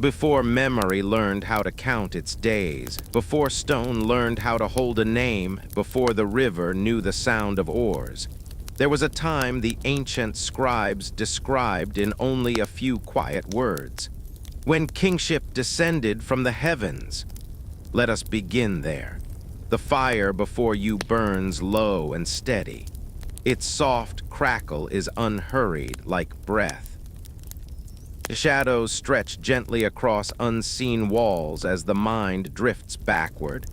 Before memory learned how to count its days, before stone learned how to hold a name, before the river knew the sound of oars, there was a time the ancient scribes described in only a few quiet words. When kingship descended from the heavens. Let us begin there. The fire before you burns low and steady. Its soft crackle is unhurried like breath. The shadows stretch gently across unseen walls as the mind drifts backward,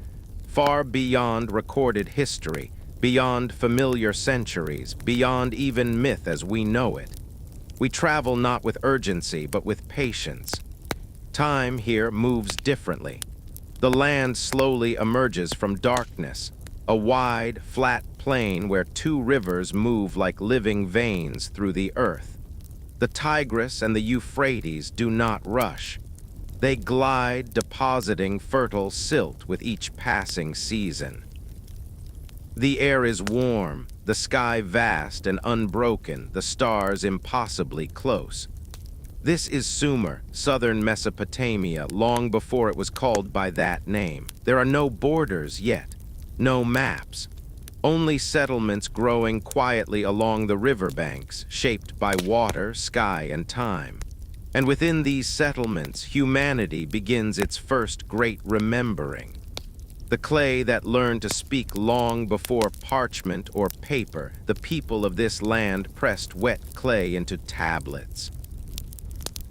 far beyond recorded history, beyond familiar centuries, beyond even myth as we know it. We travel not with urgency, but with patience. Time here moves differently. The land slowly emerges from darkness, a wide, flat plain where two rivers move like living veins through the earth. The Tigris and the Euphrates do not rush. They glide, depositing fertile silt with each passing season. The air is warm, the sky vast and unbroken, the stars impossibly close. This is Sumer, southern Mesopotamia, long before it was called by that name. There are no borders yet, no maps, only settlements growing quietly along the riverbanks, shaped by water, sky, and time. And within these settlements, humanity begins its first great remembering. The clay that learned to speak long before parchment or paper, the people of this land pressed wet clay into tablets.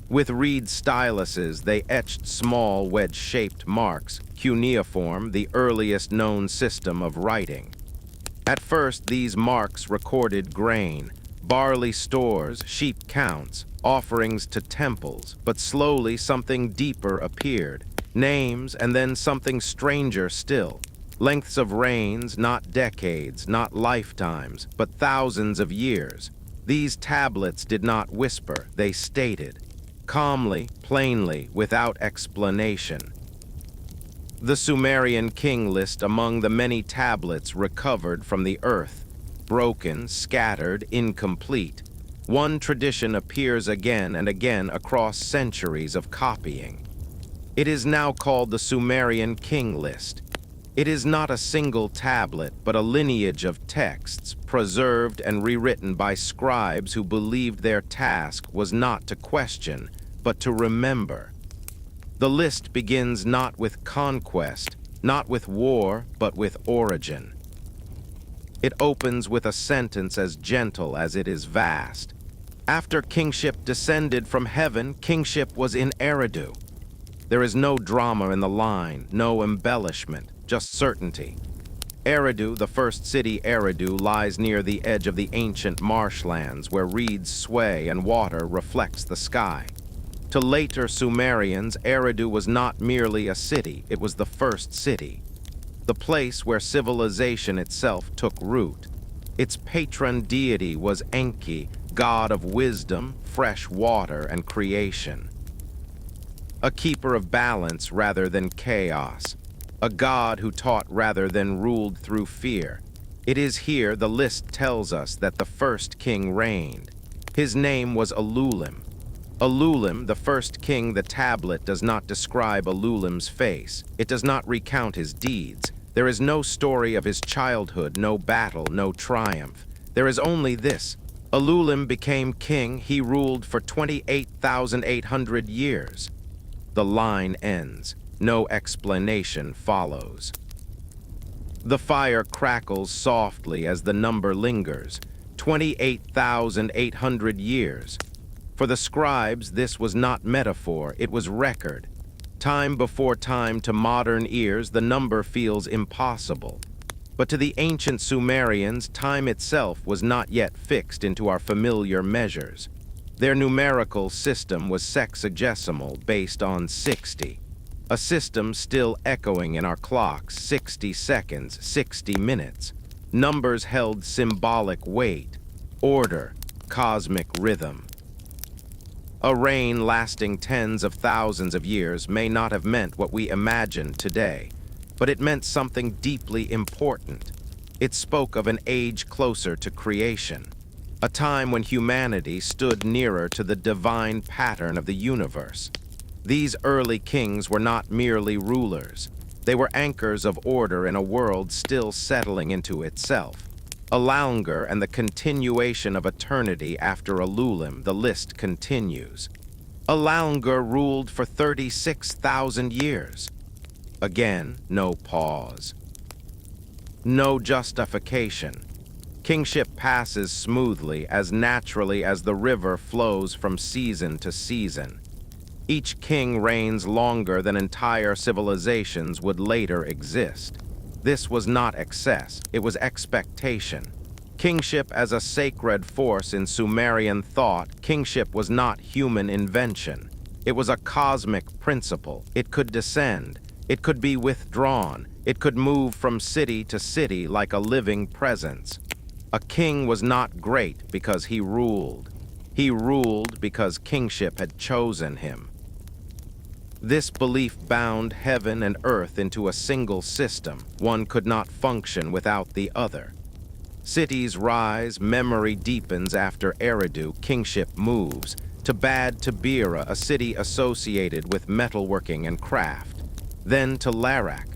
With reed styluses, they etched small wedge-shaped marks, cuneiform, the earliest known system of writing. At first, these marks recorded grain, barley stores, sheep counts, offerings to temples, but slowly something deeper appeared. Names, and then something stranger still. Lengths of reigns, not decades, not lifetimes, but thousands of years. These tablets did not whisper, they stated. Calmly, plainly, without explanation. The Sumerian King List among the many tablets recovered from the earth. Broken, scattered, incomplete. One tradition appears again and again across centuries of copying. It is now called the Sumerian King List. It is not a single tablet, but a lineage of texts, preserved and rewritten by scribes who believed their task was not to question, but to remember. The list begins not with conquest, not with war, but with origin. It opens with a sentence as gentle as it is vast. After kingship descended from heaven, kingship was in Eridu. There is no drama in the line, no embellishment, just certainty. Eridu, the first city Eridu, lies near the edge of the ancient marshlands where reeds sway and water reflects the sky. To later Sumerians, Eridu was not merely a city, it was the first city. The place where civilization itself took root. Its patron deity was Enki, god of wisdom, fresh water, and creation. A keeper of balance rather than chaos. A god who taught rather than ruled through fear. It is here the list tells us that the first king reigned. His name was Alulim. Alulim, the first king, the tablet does not describe Alulim's face. It does not recount his deeds. There is no story of his childhood, no battle, no triumph. There is only this. Alulim became king, he ruled for 28,800 years. The line ends. No explanation follows. The fire crackles softly as the number lingers. 28,800 years. For the scribes, this was not metaphor, it was record. Time before time to modern ears, the number feels impossible. But to the ancient Sumerians, time itself was not yet fixed into our familiar measures. Their numerical system was sexagesimal, based on 60. A system still echoing in our clocks, 60 seconds, 60 minutes. Numbers held symbolic weight, order, cosmic rhythm. A reign lasting tens of thousands of years may not have meant what we imagine today, but it meant something deeply important. It spoke of an age closer to creation, a time when humanity stood nearer to the divine pattern of the universe. These early kings were not merely rulers. They were anchors of order in a world still settling into itself. Alanger and the continuation of eternity after Ululim, the list continues. Alanger ruled for 36,000 years. Again, no pause. No justification. Kingship passes smoothly, as naturally as the river flows from season to season. Each king reigns longer than entire civilizations would later exist. This was not excess, it was expectation. Kingship as a sacred force in Sumerian thought, kingship was not human invention. It was a cosmic principle. It could descend. It could be withdrawn. It could move from city to city like a living presence. A king was not great because he ruled. He ruled because kingship had chosen him. This belief bound heaven and earth into a single system. One could not function without the other. Cities rise, memory deepens after Eridu, kingship moves, to Bad Tabira, a city associated with metalworking and craft, then to Larak,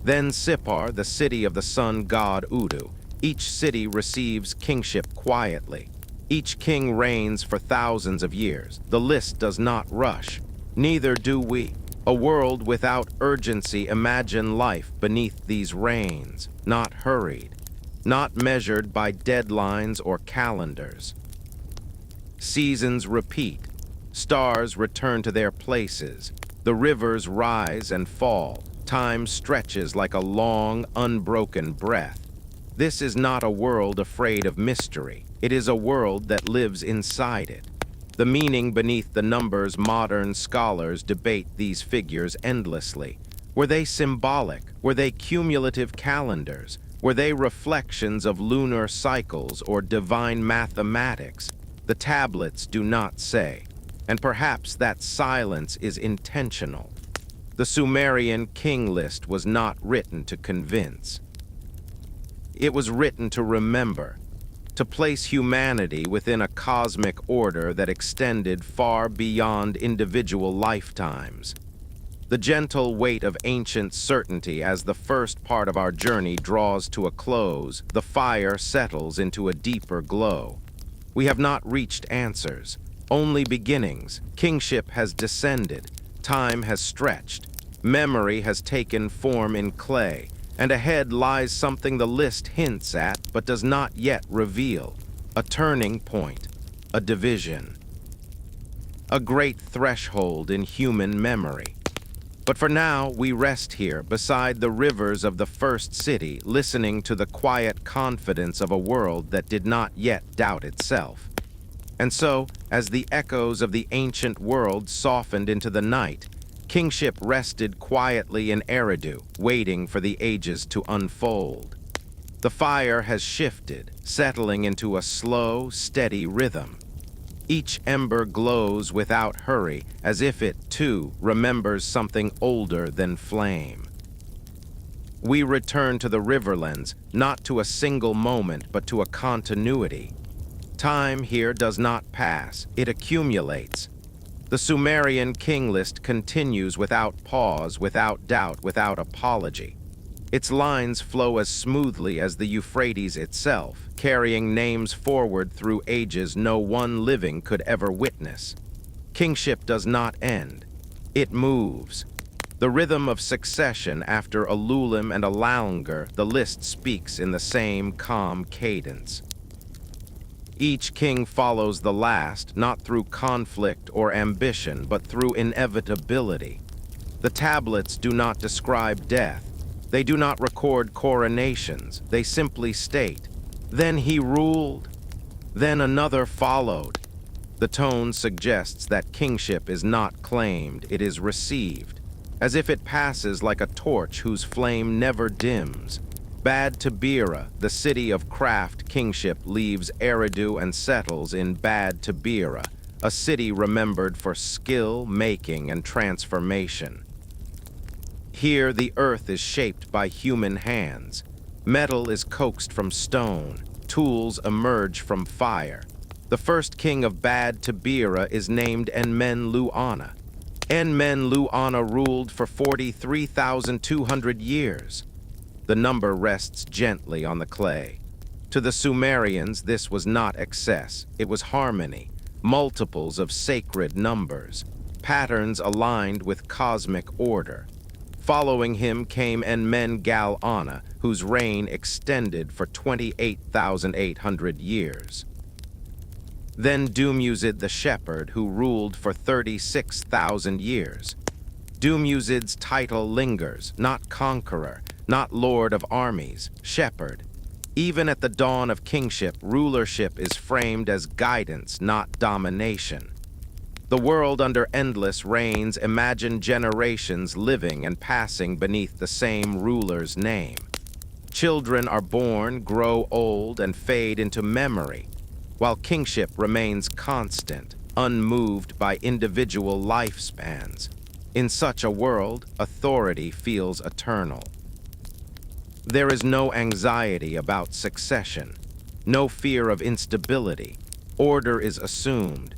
then Sippar, the city of the sun god Udu. Each city receives kingship quietly. Each king reigns for thousands of years. The list does not rush. Neither do we. A world without urgency, imagine life beneath these reigns, not hurried, not measured by deadlines or calendars. Seasons repeat. Stars return to their places. The rivers rise and fall. Time stretches like a long, unbroken breath. This is not a world afraid of mystery. It is a world that lives inside it. The meaning beneath the numbers, modern scholars debate these figures endlessly. Were they symbolic? Were they cumulative calendars? Were they reflections of lunar cycles or divine mathematics? The tablets do not say, and perhaps that silence is intentional. The Sumerian King List was not written to convince. It was written to remember, to place humanity within a cosmic order that extended far beyond individual lifetimes. The gentle weight of ancient certainty as the first part of our journey draws to a close, the fire settles into a deeper glow. We have not reached answers, only beginnings. Kingship has descended, time has stretched, memory has taken form in clay, and ahead lies something the list hints at but does not yet reveal. A turning point, a division. A great threshold in human memory. But for now, we rest here beside the rivers of the first city, listening to the quiet confidence of a world that did not yet doubt itself. And so, as the echoes of the ancient world softened into the night, kingship rested quietly in Eridu, waiting for the ages to unfold. The fire has shifted, settling into a slow, steady rhythm. Each ember glows without hurry, as if it, too, remembers something older than flame. We return to the riverlands, not to a single moment, but to a continuity. Time here does not pass, it accumulates. The Sumerian King List continues without pause, without doubt, without apology. Its lines flow as smoothly as the Euphrates itself, carrying names forward through ages no one living could ever witness. Kingship does not end. It moves. The rhythm of succession after Ululim and Alanger, the list speaks in the same calm cadence. Each king follows the last, not through conflict or ambition, but through inevitability. The tablets do not describe death. They do not record coronations. They simply state, "Then he ruled. Then another followed." The tone suggests that kingship is not claimed, it is received, as if it passes like a torch whose flame never dims. Bad Tabira, the city of craft kingship, leaves Eridu and settles in Bad Tabira, a city remembered for skill, making, and transformation. Here, the earth is shaped by human hands. Metal is coaxed from stone. Tools emerge from fire. The first king of Bad Tabira is named Enmenluana. Enmen-Luana ruled for 43,200 years. The number rests gently on the clay. To the Sumerians, this was not excess, it was harmony, multiples of sacred numbers, patterns aligned with cosmic order. Following him came Enmen-Gal-Ana, whose reign extended for 28,800 years. Then Dumuzid the Shepherd, who ruled for 36,000 years. Dumuzid's title lingers, not conqueror, not lord of armies, shepherd. Even at the dawn of kingship, rulership is framed as guidance, not domination. The world under endless reigns imagined generations living and passing beneath the same ruler's name. Children are born, grow old, and fade into memory, while kingship remains constant, unmoved by individual lifespans. In such a world, authority feels eternal. There is no anxiety about succession, no fear of instability. Order is assumed.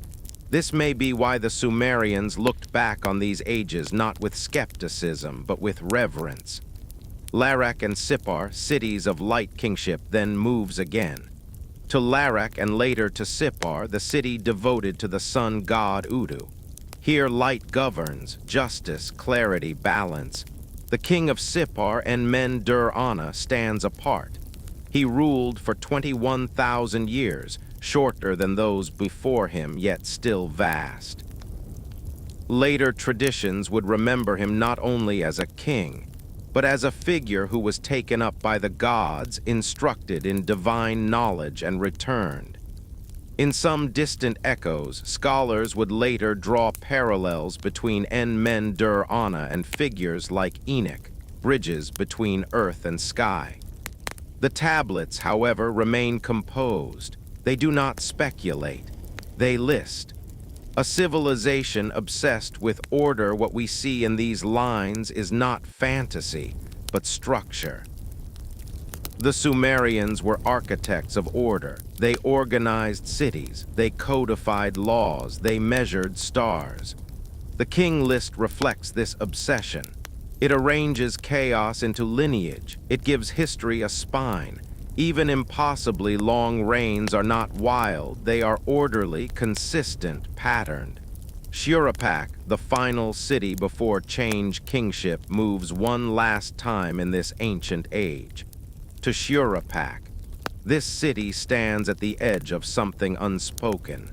This may be why the Sumerians looked back on these ages not with skepticism, but with reverence. Larak and Sippar, cities of light kingship, then moves again. To Larak and later to Sippar, the city devoted to the sun god Udu. Here light governs, justice, clarity, balance. The king of Sippar, Enmen-Dur-Ana, stands apart. He ruled for 21,000 years, shorter than those before him, yet still vast. Later traditions would remember him not only as a king, but as a figure who was taken up by the gods, instructed in divine knowledge, and returned. In some distant echoes, scholars would later draw parallels between Enmen-Dur-Ana and figures like Enoch, bridges between earth and sky. The tablets, however, remain composed. They do not speculate. They list. A civilization obsessed with order, what we see in these lines is not fantasy, but structure. The Sumerians were architects of order. They organized cities, they codified laws, they measured stars. The King List reflects this obsession. It arranges chaos into lineage. It gives history a spine. Even impossibly long reigns are not wild. They are orderly, consistent, patterned. Shuruppak, the final city before change kingship, moves one last time in this ancient age. To Shuruppak, this city stands at the edge of something unspoken.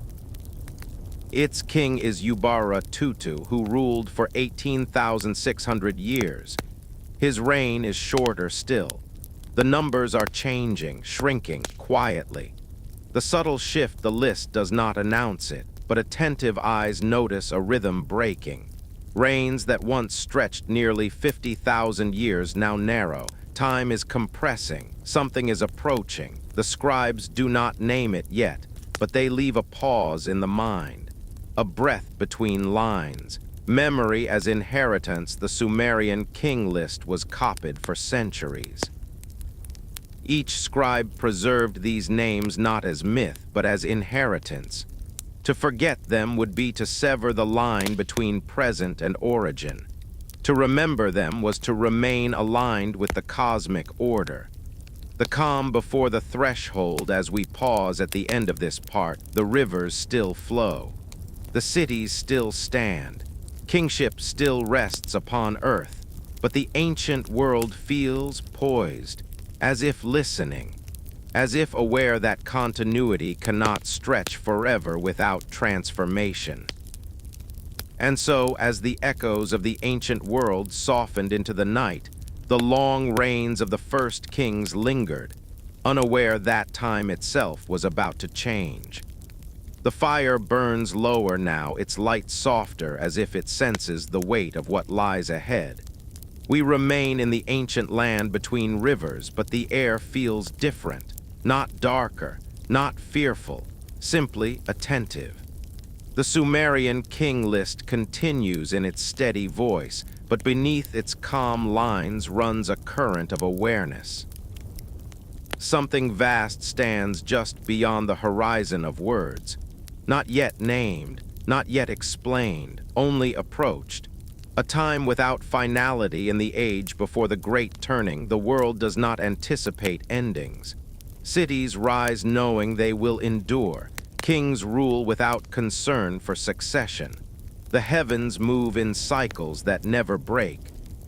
Its king is Ubara-Tutu, who ruled for 18,600 years. His reign is shorter still. The numbers are changing, shrinking, quietly. The subtle shift the list does not announce it, but attentive eyes notice a rhythm breaking. Reigns that once stretched nearly 50,000 years now narrow. Time is compressing, something is approaching. The scribes do not name it yet, but they leave a pause in the mind, a breath between lines. Memory as inheritance, the Sumerian King List was copied for centuries. Each scribe preserved these names not as myth, but as inheritance. To forget them would be to sever the line between present and origin. To remember them was to remain aligned with the cosmic order. The calm before the threshold as we pause at the end of this part, the rivers still flow. The cities still stand. Kingship still rests upon earth, but the ancient world feels poised, as if listening, as if aware that continuity cannot stretch forever without transformation. And so, as the echoes of the ancient world softened into the night, the long reigns of the first kings lingered, unaware that time itself was about to change. The fire burns lower now, its light softer, as if it senses the weight of what lies ahead. We remain in the ancient land between rivers, but the air feels different, not darker, not fearful, simply attentive. The Sumerian King List continues in its steady voice, but beneath its calm lines runs a current of awareness. Something vast stands just beyond the horizon of words, not yet named, not yet explained, only approached. A time without finality in the age before the great turning. The world does not anticipate endings. Cities rise knowing they will endure. Kings rule without concern for succession. The heavens move in cycles that never break.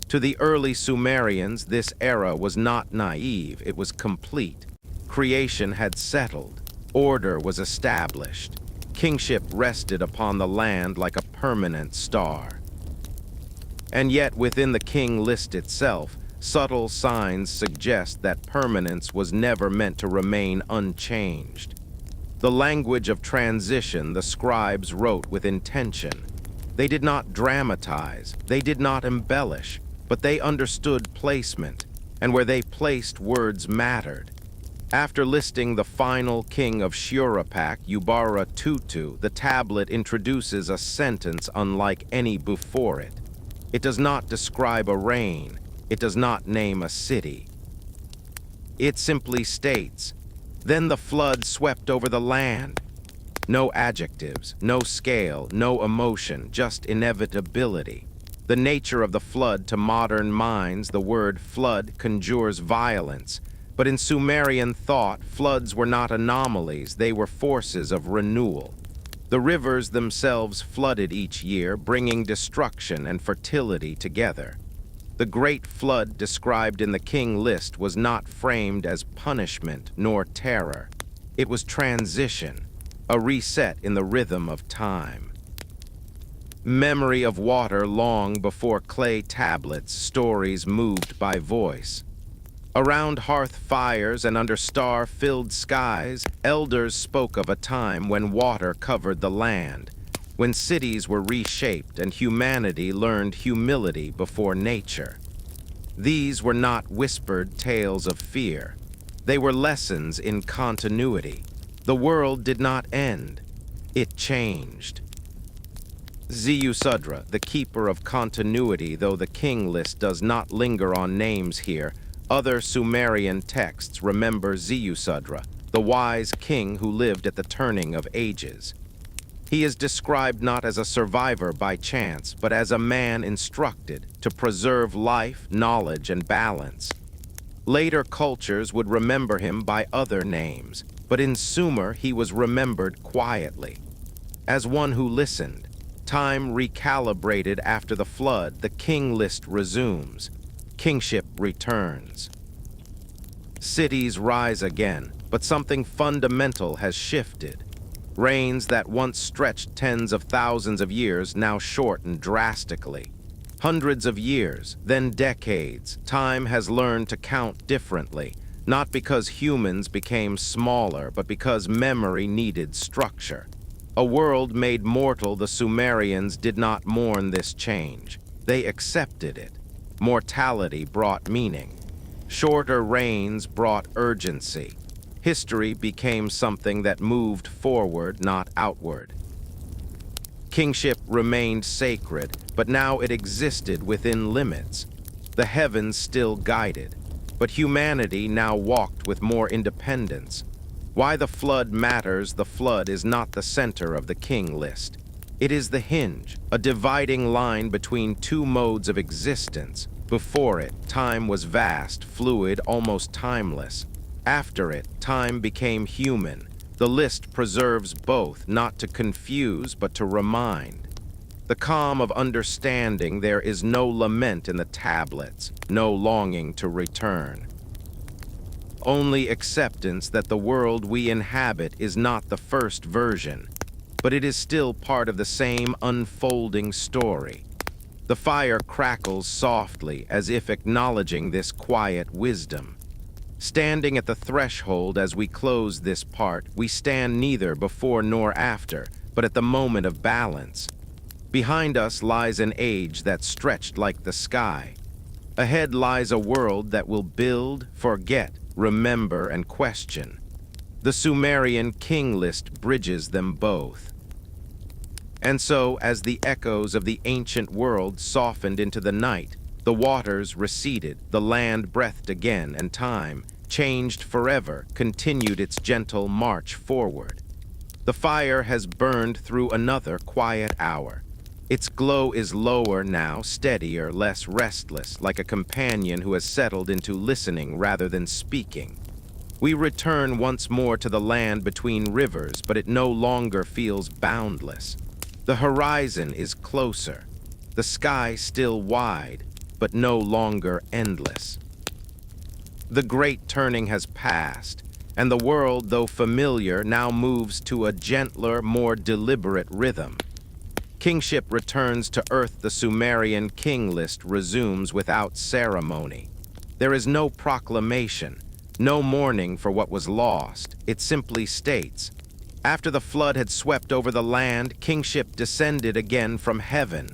To the early Sumerians, this era was not naive, it was complete. Creation had settled. Order was established. Kingship rested upon the land like a permanent star. And yet, within the king list itself, subtle signs suggest that permanence was never meant to remain unchanged. The language of transition the scribes wrote with intention. They did not dramatize, they did not embellish, but they understood placement, and where they placed words mattered. After listing the final king of Shurapak, Ubara-Tutu, the tablet introduces a sentence unlike any before it. It does not describe a reign, it does not name a city. It simply states, "Then the flood swept over the land." No adjectives, no scale, no emotion, just inevitability. The nature of the flood to modern minds, the word flood conjures violence. But in Sumerian thought, floods were not anomalies, they were forces of renewal. The rivers themselves flooded each year, bringing destruction and fertility together. The great flood described in the king list was not framed as punishment nor terror. It was transition, a reset in the rhythm of time. Memory of water long before clay tablets, stories moved by voice. Around hearth fires and under star-filled skies, elders spoke of a time when water covered the land, when cities were reshaped and humanity learned humility before nature. These were not whispered tales of fear. They were lessons in continuity. The world did not end. It changed. Ziusudra, the keeper of continuity, though the king list does not linger on names here, other Sumerian texts remember Ziusudra, the wise king who lived at the turning of ages. He is described not as a survivor by chance, but as a man instructed to preserve life, knowledge, and balance. Later cultures would remember him by other names, but in Sumer he was remembered quietly. As one who listened, time recalibrated after the flood, the king list resumes. Kingship returns. Cities rise again, but something fundamental has shifted. Reigns that once stretched tens of thousands of years now shorten drastically. Hundreds of years, then decades, time has learned to count differently, not because humans became smaller, but because memory needed structure. A world made mortal, the Sumerians did not mourn this change. They accepted it. Mortality brought meaning. Shorter reigns brought urgency. History became something that moved forward, not outward. Kingship remained sacred, but now it existed within limits. The heavens still guided, but humanity now walked with more independence. Why the flood matters, the flood is not the center of the king list. It is the hinge, a dividing line between two modes of existence. Before it, time was vast, fluid, almost timeless. After it, time became human. The list preserves both, not to confuse, but to remind. The calm of understanding, there is no lament in the tablets, no longing to return. Only acceptance that the world we inhabit is not the first version, but it is still part of the same unfolding story. The fire crackles softly, as if acknowledging this quiet wisdom. Standing at the threshold as we close this part, we stand neither before nor after, but at the moment of balance. Behind us lies an age that stretched like the sky. Ahead lies a world that will build, forget, remember, and question. The Sumerian king list bridges them both. And so, as the echoes of the ancient world softened into the night, the waters receded, the land breathed again, and time, changed forever, continued its gentle march forward. The fire has burned through another quiet hour. Its glow is lower now, steadier, less restless, like a companion who has settled into listening rather than speaking. We return once more to the land between rivers, but it no longer feels boundless. The horizon is closer, the sky still wide, but no longer endless. The great turning has passed, and the world, though familiar, now moves to a gentler, more deliberate rhythm. Kingship returns to Earth. The Sumerian King List resumes without ceremony. There is no proclamation, no mourning for what was lost. It simply states, after the flood had swept over the land, kingship descended again from heaven.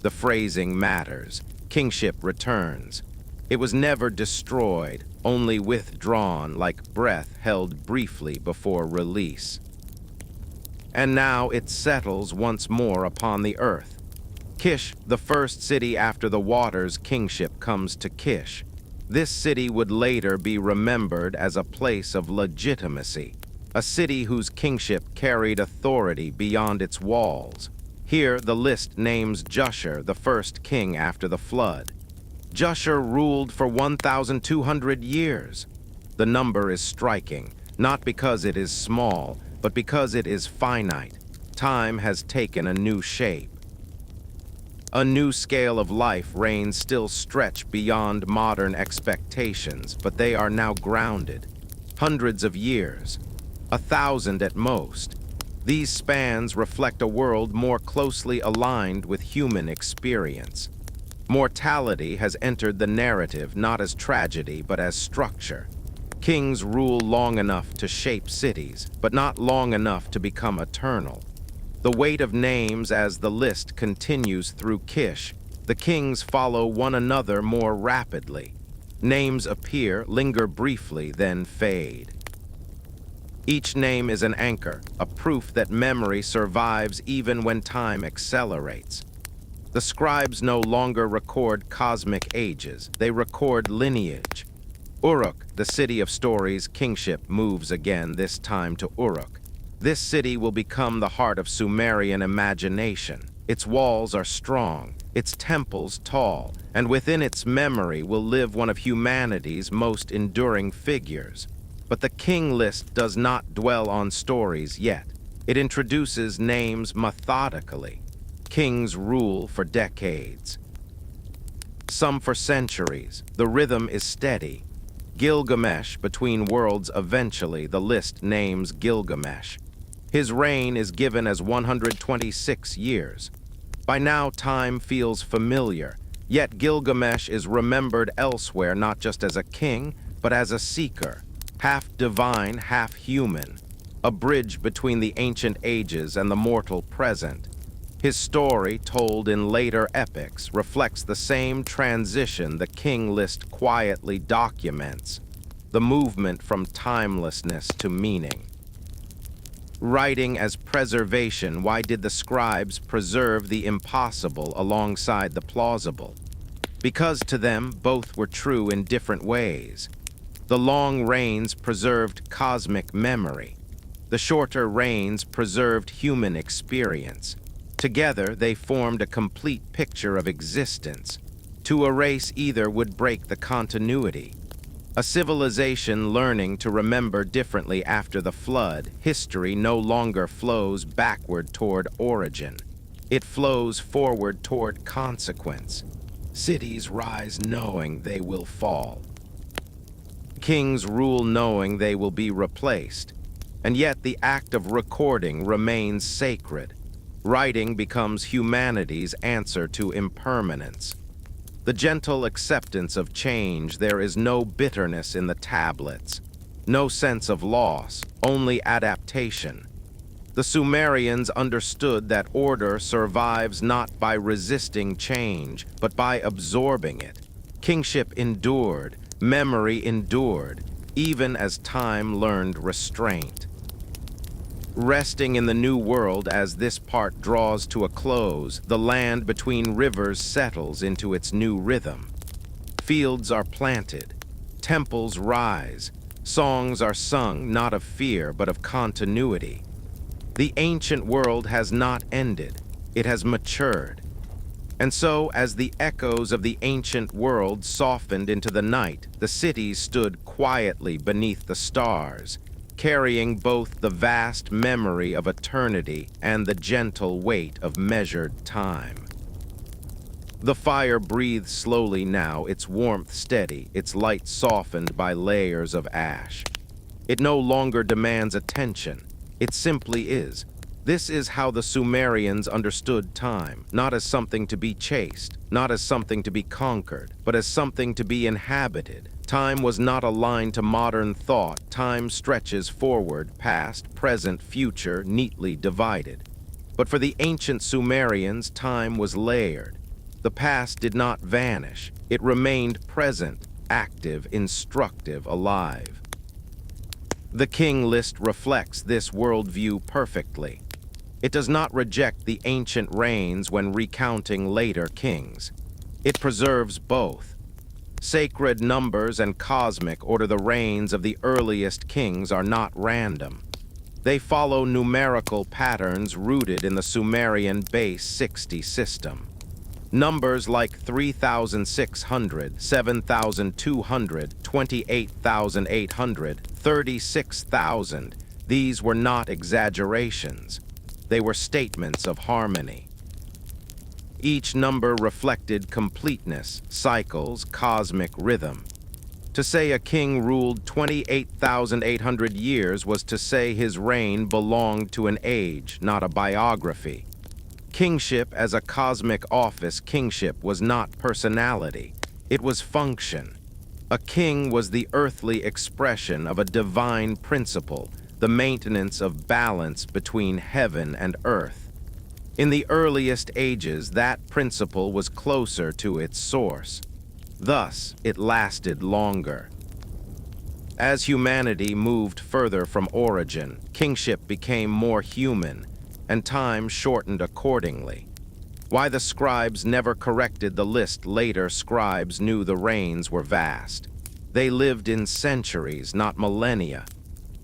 The phrasing matters. Kingship returns. It was never destroyed, only withdrawn like breath held briefly before release. And now it settles once more upon the earth. Kish, the first city after the waters, kingship comes to Kish. This city would later be remembered as a place of legitimacy, a city whose kingship carried authority beyond its walls. Here the list names Jushur, the first king after the flood. Jushur ruled for 1,200 years. The number is striking, not because it is small, but because it is finite. Time has taken a new shape. A new scale of life reigns, still stretch beyond modern expectations, but they are now grounded. Hundreds of years, 1,000 at most. These spans reflect a world more closely aligned with human experience. Mortality has entered the narrative not as tragedy but as structure. Kings rule long enough to shape cities, but not long enough to become eternal. The weight of names as the list continues through Kish, the kings follow one another more rapidly. Names appear, linger briefly, then fade. Each name is an anchor, a proof that memory survives even when time accelerates. The scribes no longer record cosmic ages, they record lineage. Uruk, the city of stories, kingship moves again, this time to Uruk. This city will become the heart of Sumerian imagination. Its walls are strong, its temples tall, and within its memory will live one of humanity's most enduring figures. But the King List does not dwell on stories yet. It introduces names methodically. Kings rule for decades, some for centuries. The rhythm is steady. Gilgamesh, between worlds, eventually the list names Gilgamesh. His reign is given as 126 years. By now time feels familiar, yet Gilgamesh is remembered elsewhere not just as a king, but as a seeker, half divine, half human, a bridge between the ancient ages and the mortal present. His story, told in later epics, reflects the same transition the King List quietly documents, the movement from timelessness to meaning. Writing as preservation, why did the scribes preserve the impossible alongside the plausible? Because to them, both were true in different ways. The long reigns preserved cosmic memory. The shorter reigns preserved human experience. Together, they formed a complete picture of existence. To erase either would break the continuity. A civilization learning to remember differently after the flood, history no longer flows backward toward origin. It flows forward toward consequence. Cities rise knowing they will fall. Kings rule knowing they will be replaced. And yet the act of recording remains sacred. Writing becomes humanity's answer to impermanence. The gentle acceptance of change. There is no bitterness in the tablets, no sense of loss, only adaptation. The Sumerians understood that order survives not by resisting change, but by absorbing it. Kingship endured, memory endured, even as time learned restraint. Resting in the new world as this part draws to a close, the land between rivers settles into its new rhythm. Fields are planted, temples rise, songs are sung not of fear but of continuity. The ancient world has not ended, it has matured. And so, as the echoes of the ancient world softened into the night, the cities stood quietly beneath the stars, carrying both the vast memory of eternity and the gentle weight of measured time. The fire breathes slowly now, its warmth steady, its light softened by layers of ash. It no longer demands attention, it simply is. This is how the Sumerians understood time, not as something to be chased, not as something to be conquered, but as something to be inhabited. Time was not a line to modern thought. Time stretches forward, past, present, future, neatly divided. But for the ancient Sumerians, time was layered. The past did not vanish. It remained present, active, instructive, alive. The King List reflects this worldview perfectly. It does not reject the ancient reigns when recounting later kings. It preserves both. Sacred numbers and cosmic order the reigns of the earliest kings are not random. They follow numerical patterns rooted in the Sumerian base 60 system. Numbers like 3,600, 7,200, 28,800, 36,000, these were not exaggerations. They were statements of harmony. Each number reflected completeness, cycles, cosmic rhythm. To say a king ruled 28,800 years was to say his reign belonged to an age, not a biography. Kingship as a cosmic office, kingship was not personality, it was function. A king was the earthly expression of a divine principle, the maintenance of balance between heaven and earth. In the earliest ages, that principle was closer to its source. Thus, it lasted longer. As humanity moved further from origin, kingship became more human, and time shortened accordingly. Why the scribes never corrected the list later, scribes knew the reigns were vast. They lived in centuries, not millennia.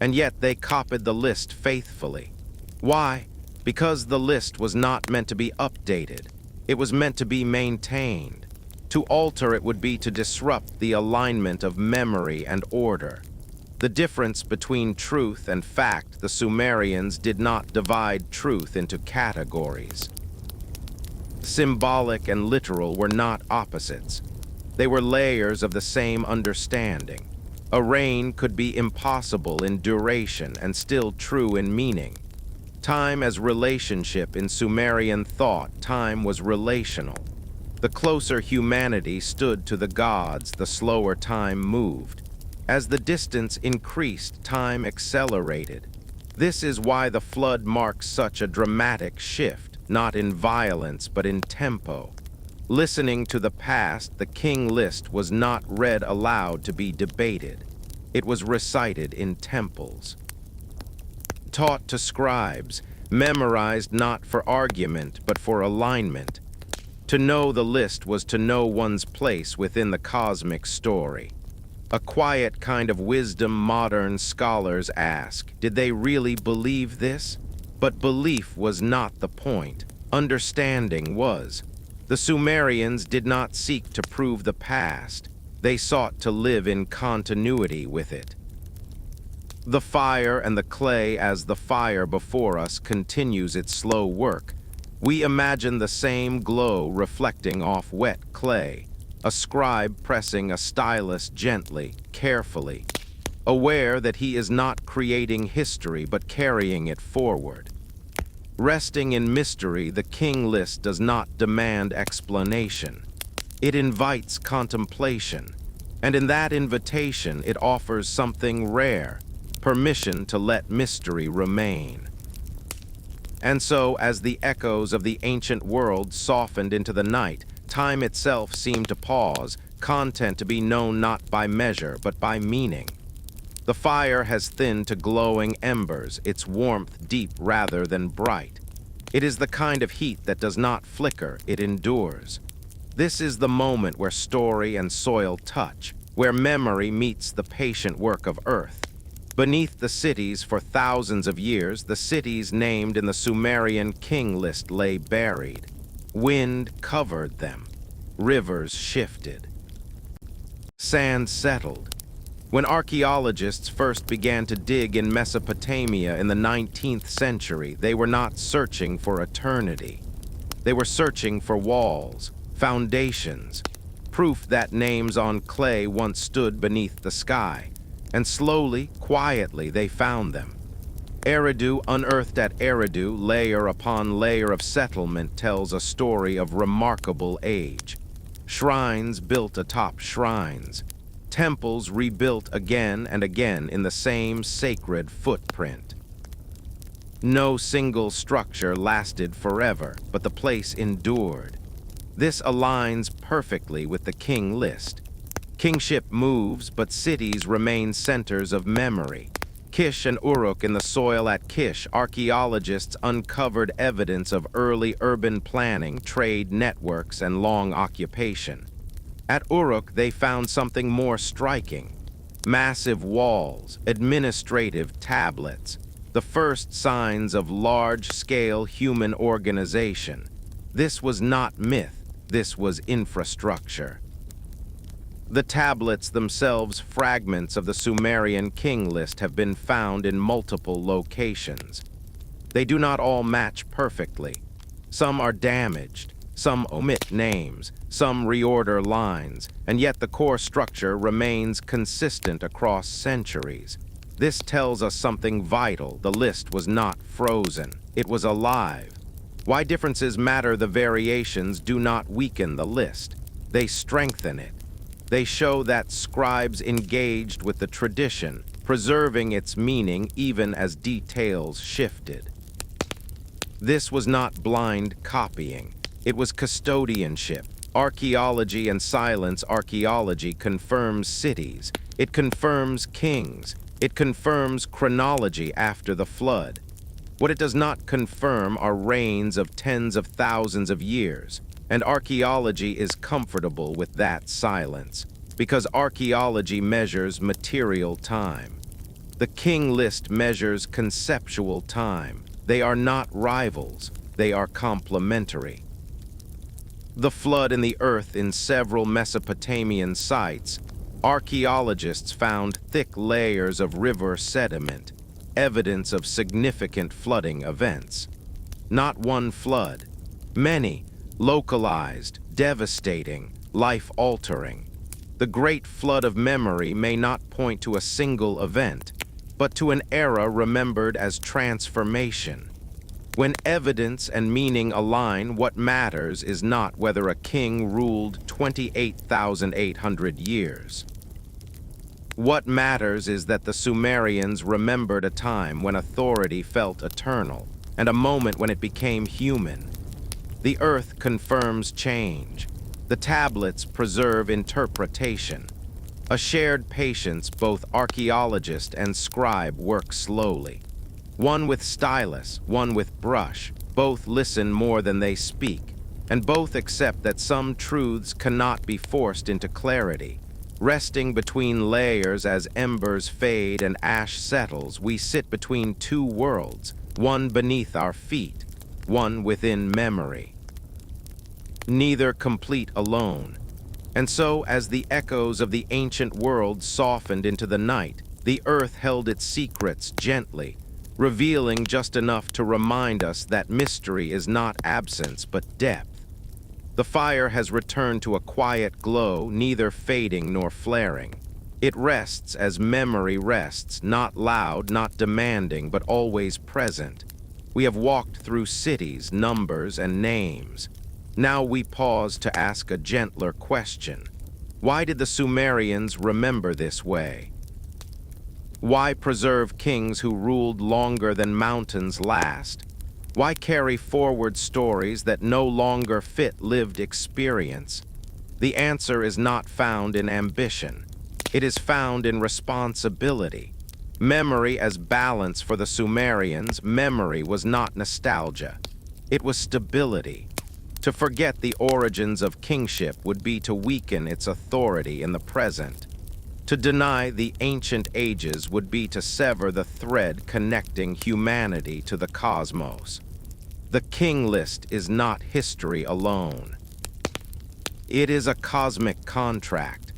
And yet they copied the list faithfully. Why? Because the list was not meant to be updated. It was meant to be maintained. To alter it would be to disrupt the alignment of memory and order. The difference between truth and fact, the Sumerians did not divide truth into categories. Symbolic and literal were not opposites. They were layers of the same understanding. A reign could be impossible in duration and still true in meaning. Time as relationship in Sumerian thought, time was relational. The closer humanity stood to the gods, the slower time moved. As the distance increased, time accelerated. This is why the flood marks such a dramatic shift, not in violence but in tempo. Listening to the past, the King List was not read aloud to be debated. It was recited in temples. Taught to scribes, memorized not for argument but for alignment. To know the list was to know one's place within the cosmic story. A quiet kind of wisdom modern scholars ask, did they really believe this? But belief was not the point. Understanding was. The Sumerians did not seek to prove the past. They sought to live in continuity with it. The fire and the clay as the fire before us continues its slow work. We imagine the same glow reflecting off wet clay, a scribe pressing a stylus gently, carefully, aware that he is not creating history but carrying it forward. Resting in mystery, the King List does not demand explanation. It invites contemplation, and in that invitation it offers something rare, permission to let mystery remain. And so, as the echoes of the ancient world softened into the night, time itself seemed to pause, content to be known not by measure but by meaning. The fire has thinned to glowing embers, its warmth deep rather than bright. It is the kind of heat that does not flicker, it endures. This is the moment where story and soil touch, where memory meets the patient work of earth. Beneath the cities for thousands of years, the cities named in the Sumerian King List lay buried. Wind covered them. Rivers shifted. Sand settled. When archaeologists first began to dig in Mesopotamia in the 19th century, they were not searching for eternity. They were searching for walls, foundations, proof that names on clay once stood beneath the sky. And slowly, quietly, they found them. Eridu, unearthed at Eridu, layer upon layer of settlement, tells a story of remarkable age. Shrines built atop shrines. Temples rebuilt again and again in the same sacred footprint. No single structure lasted forever, but the place endured. This aligns perfectly with the King List. Kingship moves, but cities remain centers of memory. Kish and Uruk in the soil at Kish, archaeologists uncovered evidence of early urban planning, trade networks, and long occupation. At Uruk, they found something more striking. Massive walls, administrative tablets, the first signs of large-scale human organization. This was not myth, this was infrastructure. The tablets themselves, fragments of the Sumerian King List, have been found in multiple locations. They do not all match perfectly. Some are damaged, some omit names, some reorder lines, and yet the core structure remains consistent across centuries. This tells us something vital. The list was not frozen. It was alive. Why differences matter? The variations do not weaken the list. They strengthen it. They show that scribes engaged with the tradition, preserving its meaning even as details shifted. This was not blind copying. It was custodianship. Archaeology and silence archaeology confirms cities. It confirms kings. It confirms chronology after the flood. What it does not confirm are reigns of tens of thousands of years. And archaeology is comfortable with that silence, because archaeology measures material time. The King List measures conceptual time. They are not rivals, they are complementary. The flood in the earth in several Mesopotamian sites, archaeologists found thick layers of river sediment, evidence of significant flooding events. Not one flood, many, localized, devastating, life-altering. The great flood of memory may not point to a single event, but to an era remembered as transformation. When evidence and meaning align, what matters is not whether a king ruled 28,800 years. What matters is that the Sumerians remembered a time when authority felt eternal, and a moment when it became human. The earth confirms change. The tablets preserve interpretation. A shared patience, both archaeologist and scribe work slowly. One with stylus, one with brush. Both listen more than they speak, and both accept that some truths cannot be forced into clarity. Resting between layers as embers fade and ash settles, we sit between two worlds, one beneath our feet, one within memory. Neither complete alone. And so, as the echoes of the ancient world softened into the night, the earth held its secrets gently, revealing just enough to remind us that mystery is not absence but depth. The fire has returned to a quiet glow, neither fading nor flaring. It rests as memory rests, not loud, not demanding, but always present. We have walked through cities, numbers, and names. Now we pause to ask a gentler question. Why did the Sumerians remember this way? Why preserve kings who ruled longer than mountains last? Why carry forward stories that no longer fit lived experience? The answer is not found in ambition. It is found in responsibility. Memory as balance for the Sumerians, memory was not nostalgia. It was stability. To forget the origins of kingship would be to weaken its authority in the present. To deny the ancient ages would be to sever the thread connecting humanity to the cosmos. The King List is not history alone. It is a cosmic contract.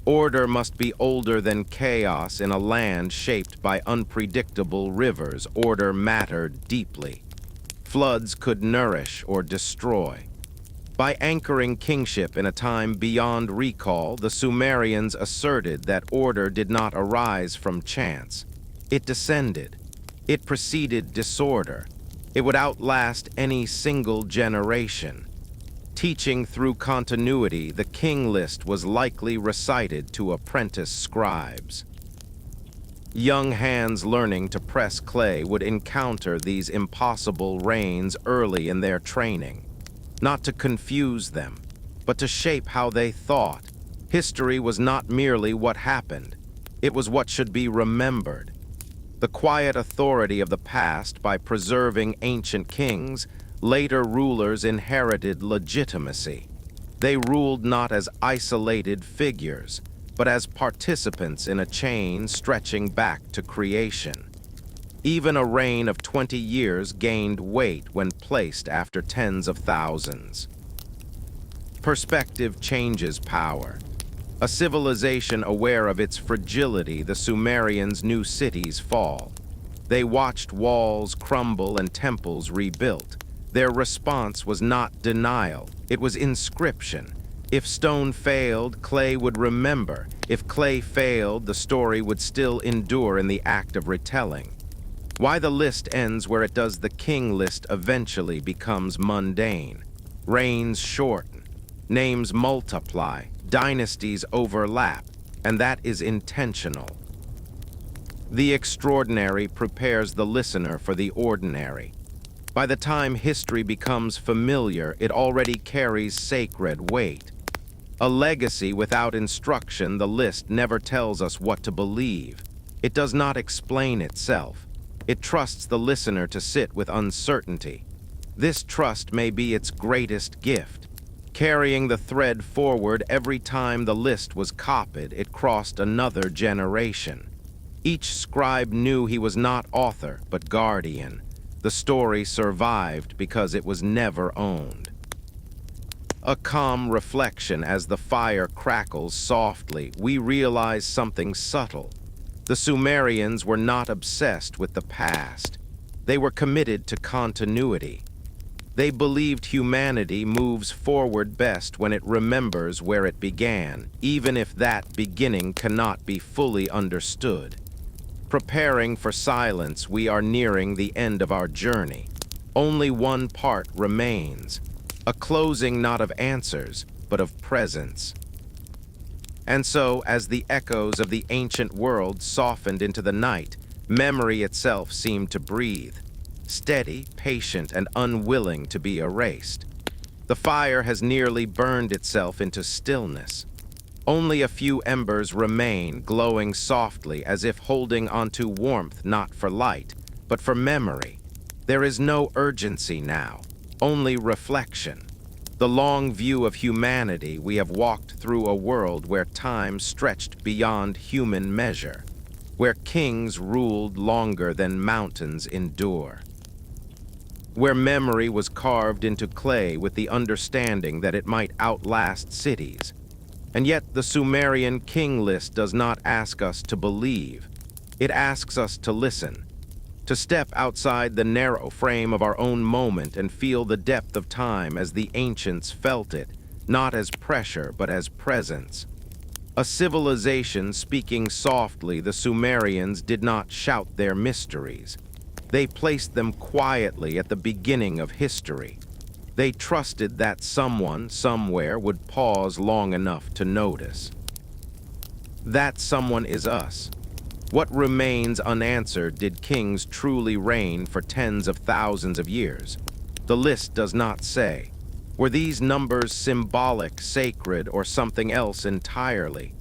Order must be older than chaos in a land shaped by unpredictable rivers. Order mattered deeply. Floods could nourish or destroy. By anchoring kingship in a time beyond recall, the Sumerians asserted that order did not arise from chance. It descended. It preceded disorder. It would outlast any single generation. Teaching through continuity, the King List was likely recited to apprentice scribes. Young hands learning to press clay would encounter these impossible reigns early in their training. Not to confuse them, but to shape how they thought. History was not merely what happened. It was what should be remembered. The quiet authority of the past, by preserving ancient kings, later rulers inherited legitimacy. They ruled not as isolated figures, but as participants in a chain stretching back to creation. Even a reign of 20 years gained weight when placed after tens of thousands. Perspective changes power. A civilization aware of its fragility, the Sumerians knew cities fall. They watched walls crumble and temples rebuilt. Their response was not denial, it was inscription. If stone failed, clay would remember. If clay failed, the story would still endure in the act of retelling. Why the list ends where it does, the King List eventually becomes mundane. Reigns shorten, names multiply, dynasties overlap, and that is intentional. The extraordinary prepares the listener for the ordinary. By the time history becomes familiar, it already carries sacred weight. A legacy without instruction, the list never tells us what to believe. It does not explain itself. It trusts the listener to sit with uncertainty. This trust may be its greatest gift. Carrying the thread forward, every time the list was copied, it crossed another generation. Each scribe knew he was not author, but guardian. The story survived because it was never owned. A calm reflection as the fire crackles softly, we realize something subtle. The Sumerians were not obsessed with the past. They were committed to continuity. They believed humanity moves forward best when it remembers where it began, even if that beginning cannot be fully understood. Preparing for silence, we are nearing the end of our journey. Only one part remains, a closing not of answers, but of presence. And so, as the echoes of the ancient world softened into the night, memory itself seemed to breathe, steady, patient, and unwilling to be erased. The fire has nearly burned itself into stillness. Only a few embers remain, glowing softly as if holding onto warmth not for light, but for memory. There is no urgency now, only reflection. The long view of humanity, we have walked through a world where time stretched beyond human measure, where kings ruled longer than mountains endure, where memory was carved into clay with the understanding that it might outlast cities. And yet the Sumerian King List does not ask us to believe. It asks us to listen, to step outside the narrow frame of our own moment and feel the depth of time as the ancients felt it, not as pressure but as presence. A civilization speaking softly, the Sumerians did not shout their mysteries. They placed them quietly at the beginning of history. They trusted that someone, somewhere, would pause long enough to notice. That someone is us. What remains unanswered? Did kings truly reign for tens of thousands of years? The list does not say. Were these numbers symbolic, sacred, or something else entirely?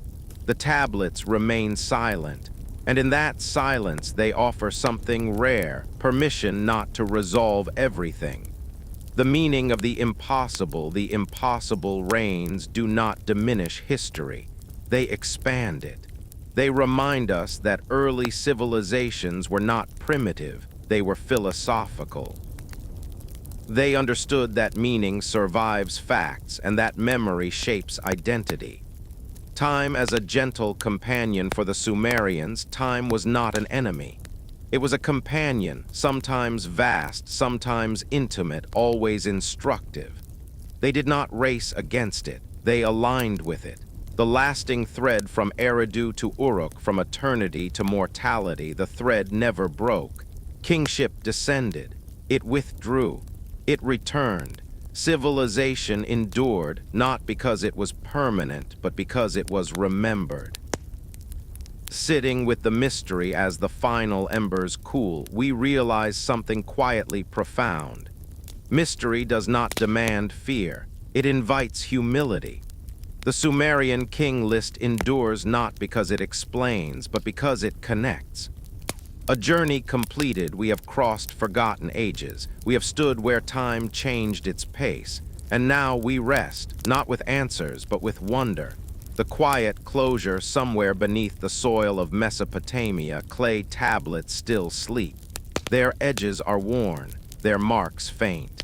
The tablets remain silent, and in that silence they offer something rare, permission not to resolve everything. The meaning of the impossible reigns do not diminish history. They expand it. They remind us that early civilizations were not primitive, they were philosophical. They understood that meaning survives facts and that memory shapes identity. Time as a gentle companion for the Sumerians, time was not an enemy. It was a companion, sometimes vast, sometimes intimate, always instructive. They did not race against it, they aligned with it. The lasting thread from Eridu to Uruk, from eternity to mortality, the thread never broke. Kingship descended, it withdrew, it returned. Civilization endured, not because it was permanent, but because it was remembered. Sitting with the mystery as the final embers cool, we realize something quietly profound. Mystery does not demand fear, it invites humility. The Sumerian King List endures not because it explains, but because it connects. A journey completed, we have crossed forgotten ages. We have stood where time changed its pace. And now we rest, not with answers, but with wonder. The quiet closure somewhere beneath the soil of Mesopotamia, clay tablets still sleep. Their edges are worn, their marks faint.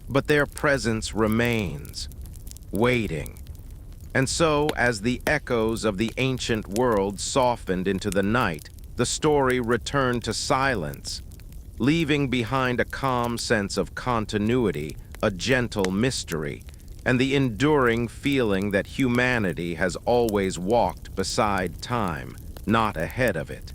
But their presence remains, waiting. And so, as the echoes of the ancient world softened into the night, the story returned to silence, leaving behind a calm sense of continuity, a gentle mystery, and the enduring feeling that humanity has always walked beside time, not ahead of it.